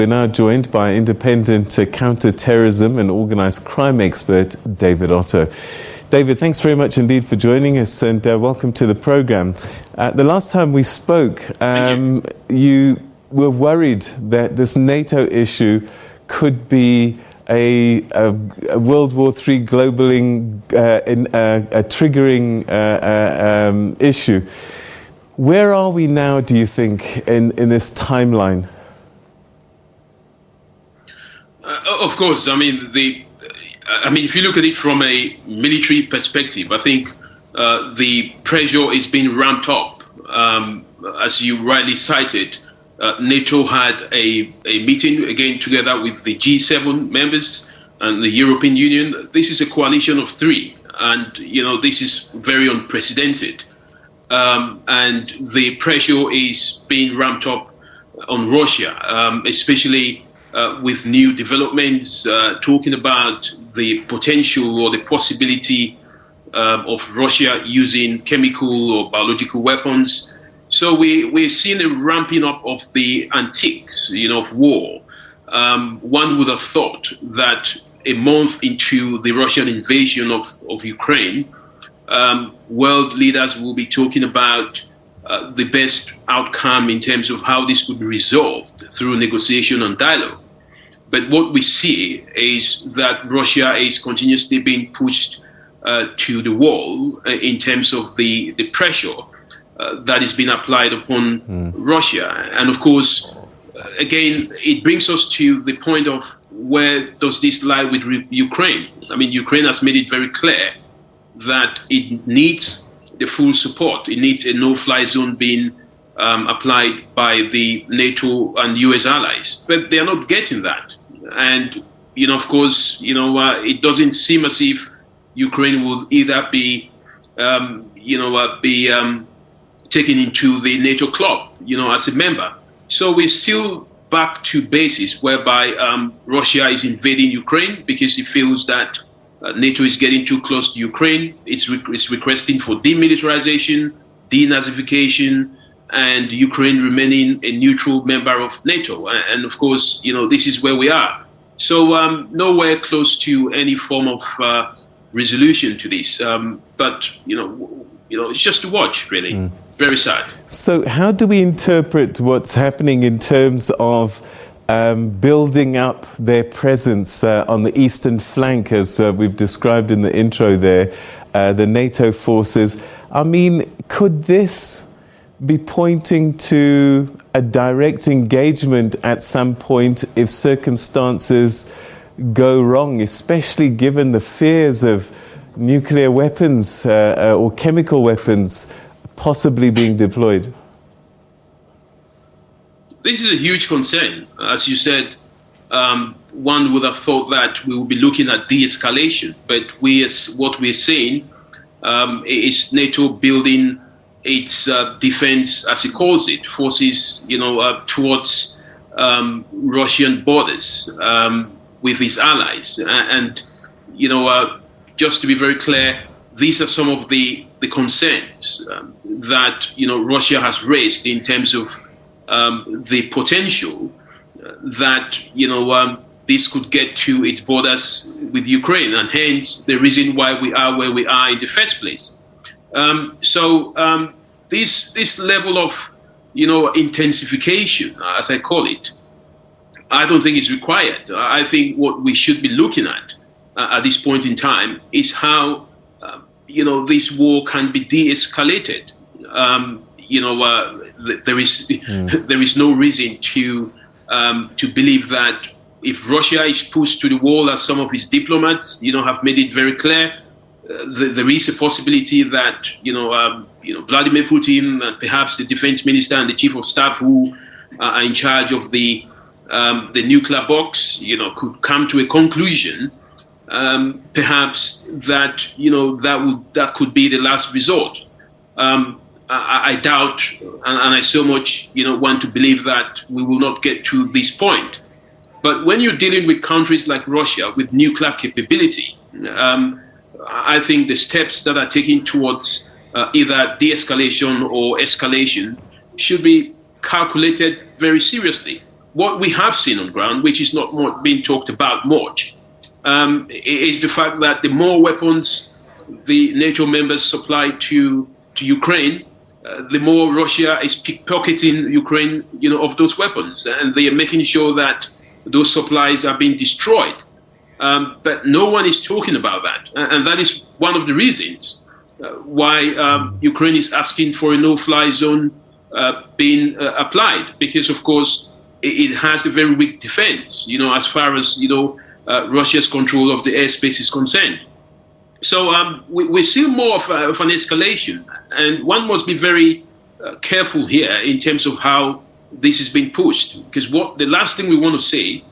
we're now joined by independent counter-terrorism and organised crime expert David Otto. David, thanks very much indeed for joining us, and welcome to the programme. The last time we spoke, you were worried that this NATO issue could be a World War III triggering issue. Where are we now, do you think, in this timeline? Of course, I mean, if you look at it from a military perspective, I think the pressure is being ramped up. As you rightly cited, NATO had a meeting again together with the G7 members and the European Union. This is a coalition of three, and this is very unprecedented. And the pressure is being ramped up on Russia, especially with new developments, talking about the potential or the possibility of Russia using chemical or biological weapons. So we're seeing a ramping up of the antics, of war. One would have thought that a month into the Russian invasion of Ukraine, world leaders will be talking about the best outcome in terms of how this could be resolved through negotiation and dialogue. But what we see is that Russia is continuously being pushed to the wall in terms of the pressure that is being applied upon Russia. And of course, again, it brings us to the point of where does this lie with Ukraine? I mean, Ukraine has made it very clear that it needs the full support. It needs a no-fly zone being applied by the NATO and US allies, but they are not getting that. And, of course, it doesn't seem as if Ukraine will either be, taken into the NATO club, as a member. So we're still back to basis whereby Russia is invading Ukraine because it feels that NATO is getting too close to Ukraine. It's requesting for demilitarization, denazification, and Ukraine remaining a neutral member of NATO. And of course, this is where we are. So nowhere close to any form of resolution to this. But it's just to watch, really. Very sad. So how do we interpret what's happening in terms of building up their presence on the eastern flank, as we've described in the intro there, the NATO forces? I mean, could this be pointing to a direct engagement at some point if circumstances go wrong, especially given the fears of nuclear weapons or chemical weapons possibly being deployed? This is a huge concern. As you said, one would have thought that we would be looking at de-escalation, but what we're seeing is NATO building its defense, as it calls it, forces, towards Russian borders with its allies. And, just to be very clear, these are some of the concerns that, Russia has raised in terms of the potential that, this could get to its borders with Ukraine, and hence the reason why we are where we are in the first place. This level of, intensification, as I call it, I don't think is required. I think what we should be looking at this point in time is how, this war can be de-escalated. There is no reason to believe that if Russia is pushed to the wall, as some of its diplomats, have made it very clear, there is a possibility that Vladimir Putin and perhaps the defense minister and the chief of staff who are in charge of the nuclear box, could come to a conclusion, perhaps that that could be the last resort. I doubt, and I so much want to believe that we will not get to this point. But when you're dealing with countries like Russia with nuclear capability, I think the steps that are taken towards either de-escalation or escalation should be calculated very seriously. what we have seen on ground, which is not being talked about much, is the fact that the more weapons the NATO members supply to Ukraine, the more Russia is pickpocketing Ukraine, of those weapons, and they are making sure that those supplies are being destroyed. But no one is talking about that, and that is one of the reasons why Ukraine is asking for a no-fly zone being applied, because, of course, it has a very weak defense, as far as Russia's control of the airspace is concerned. So we see more of an escalation, and one must be very careful here in terms of how this is being pushed, because the last thing we want to see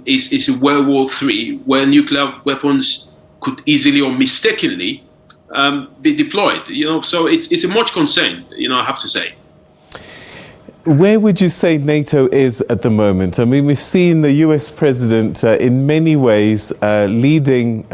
is a World War III, where nuclear weapons could easily or mistakenly be deployed. So it's a much concern, I have to say. Where would you say NATO is at the moment? I mean, we've seen the US president in many ways leading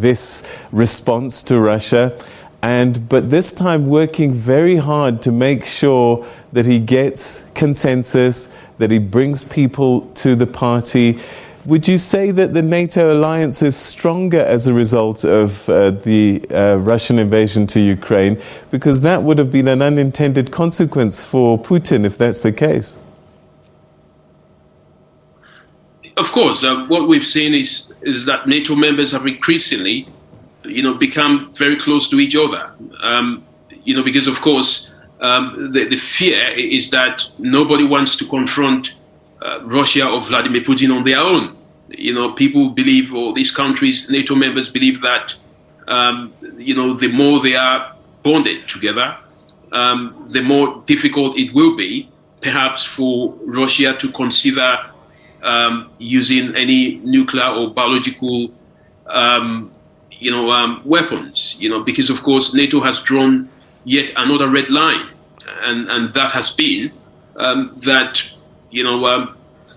this response to Russia, but this time working very hard to make sure that he gets consensus, that he brings people to the party. Would you say that the NATO alliance is stronger as a result of the Russian invasion to Ukraine? Because that would have been an unintended consequence for Putin if that's the case. Of course, what we've seen is that NATO members have increasingly, become very close to each other. Because of course, the fear is that nobody wants to confront Russia or Vladimir Putin on their own. People believe, or these countries, NATO members believe that, the more they are bonded together, the more difficult it will be, perhaps, for Russia to consider using any nuclear or biological, weapons. Because of course NATO has drawn yet another red line, and that has been that.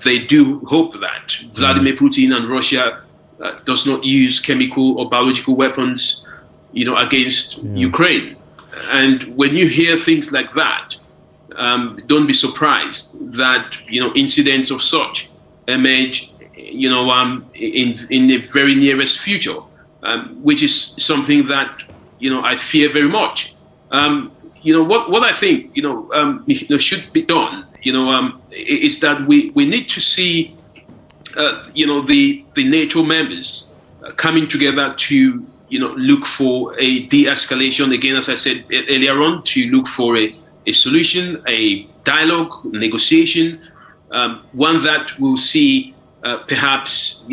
They do hope that Vladimir Putin and Russia does not use chemical or biological weapons, against Ukraine. And when you hear things like that, don't be surprised that incidents of such emerge, in the very nearest future, which is something that I fear very much. What I think should be done. Is that we need to see, the NATO members coming together to, look for a de-escalation. Again, as I said earlier on, to look for a solution, a dialogue, negotiation, one that will see perhaps,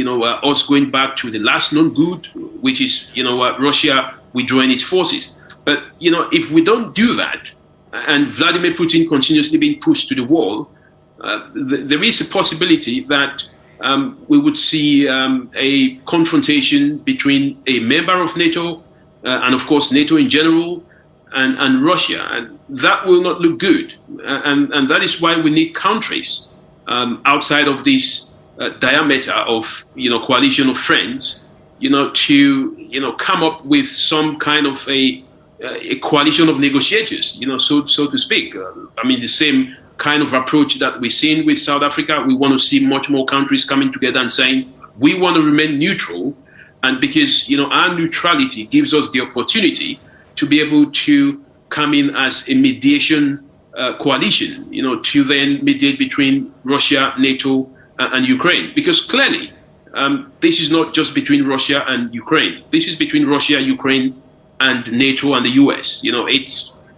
us going back to the last known good, which is, Russia withdrawing its forces. But, if we don't do that, and Vladimir Putin continuously being pushed to the wall, there is a possibility that we would see a confrontation between a member of NATO and, of course, NATO in general and Russia. And that will not look good. And that is why we need countries outside of this diameter of, coalition of friends, to, come up with some kind of a coalition of negotiators, so to speak. The same kind of approach that we've seen with South Africa. We want to see much more countries coming together and saying, we want to remain neutral. And because, our neutrality gives us the opportunity to be able to come in as a mediation coalition, to then mediate between Russia, NATO, and Ukraine. Because clearly, this is not just between Russia and Ukraine. This is between Russia, Ukraine, and NATO and the US.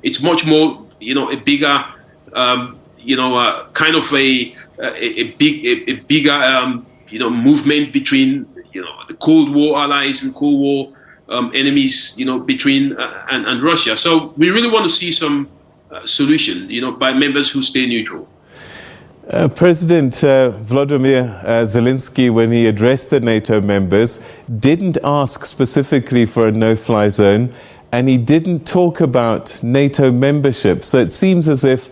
It's much more, a bigger, kind of a bigger, movement between, the Cold War allies and Cold War enemies, between and Russia. So we really want to see some solution, by members who stay neutral. President Volodymyr Zelensky, when he addressed the NATO members, didn't ask specifically for a no-fly zone, and he didn't talk about NATO membership. So it seems as if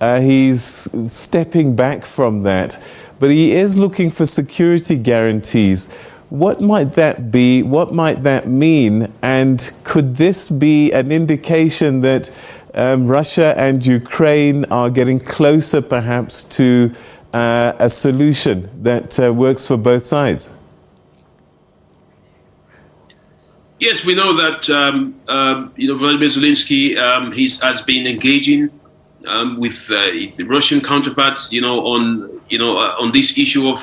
he's stepping back from that. But he is looking for security guarantees. What might that be? What might that mean? And could this be an indication that Russia and Ukraine are getting closer perhaps to a solution that works for both sides? Yes, we know that Vladimir Zelensky has been engaging with the Russian counterparts, on this issue of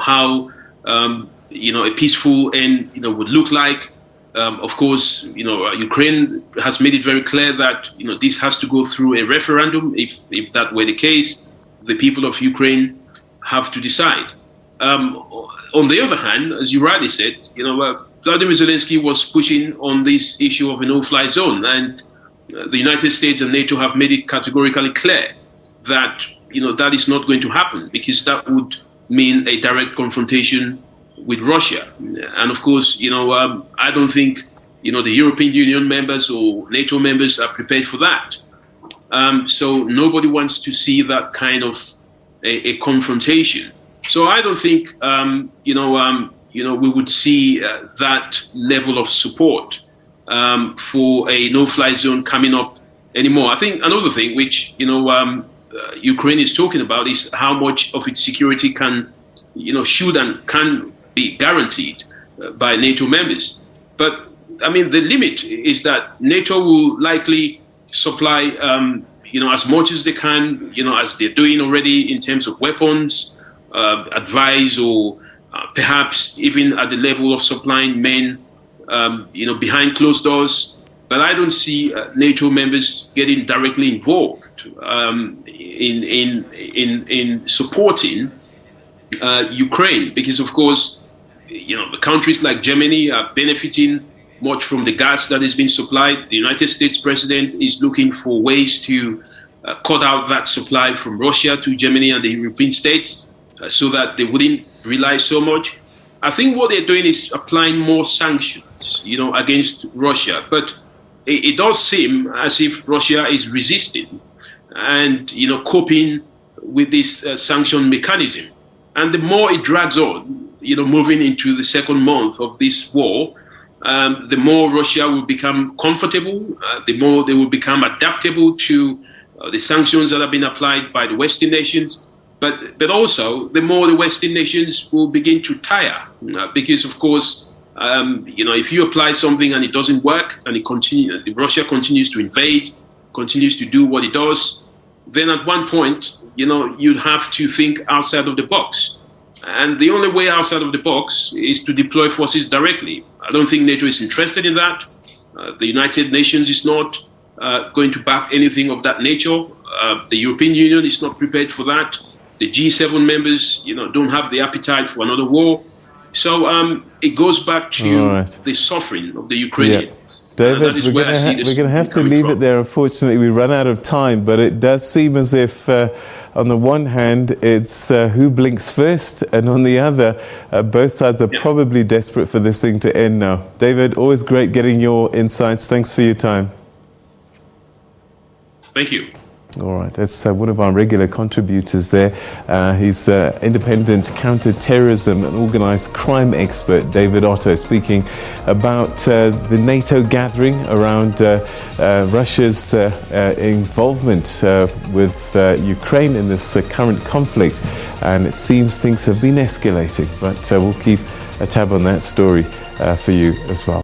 how a peaceful end would look like. Of course, Ukraine has made it very clear that this has to go through a referendum. If that were the case, the people of Ukraine have to decide. On the other hand, as you rightly said, Vladimir Zelensky was pushing on this issue of a no-fly zone, and the United States and NATO have made it categorically clear that that is not going to happen, because that would mean a direct confrontation with Russia. And of course, I don't think the European Union members or NATO members are prepared for that. So nobody wants to see that kind of a confrontation. So I don't think we would see that level of support for a no-fly zone coming up anymore. I think another thing which Ukraine is talking about is how much of its security can, should and can be guaranteed by NATO members. But I mean, the limit is that NATO will likely supply, as much as they can, as they're doing already in terms of weapons, advice, or perhaps even at the level of supplying men, behind closed doors. But I don't see NATO members getting directly involved in supporting Ukraine, because of course, the countries like Germany are benefiting much from the gas that is being supplied. The United States president is looking for ways to cut out that supply from Russia to Germany and the European states, so that they wouldn't rely so much. I think what they're doing is applying more sanctions, against Russia. But it does seem as if Russia is resisting and, coping with this sanction mechanism. And the more it drags on, moving into the second month of this war, the more Russia will become comfortable, the more they will become adaptable to the sanctions that have been applied by the Western nations. But also, the more the Western nations will begin to tire, because, of course, if you apply something and it doesn't work, and Russia continues to invade, continues to do what it does, then at one point, you'd have to think outside of the box. And the only way outside of the box is to deploy forces directly. I don't think NATO is interested in that. The United Nations is not going to back anything of that nature. The European Union is not prepared for that. The G7 members, don't have the appetite for another war. So it goes back to the suffering of the Ukrainian. Yeah. David, we're going to have to leave it there. Unfortunately, we run out of time, but it does seem as if, on the one hand, it's who blinks first, and on the other, both sides are probably desperate for this thing to end now. David, always great getting your insights. Thanks for your time. Thank you. All right, that's one of our regular contributors there. He's independent counter-terrorism and organised crime expert, David Otto, speaking about the NATO gathering around Russia's involvement with Ukraine in this current conflict. And it seems things have been escalating, but we'll keep a tab on that story for you as well.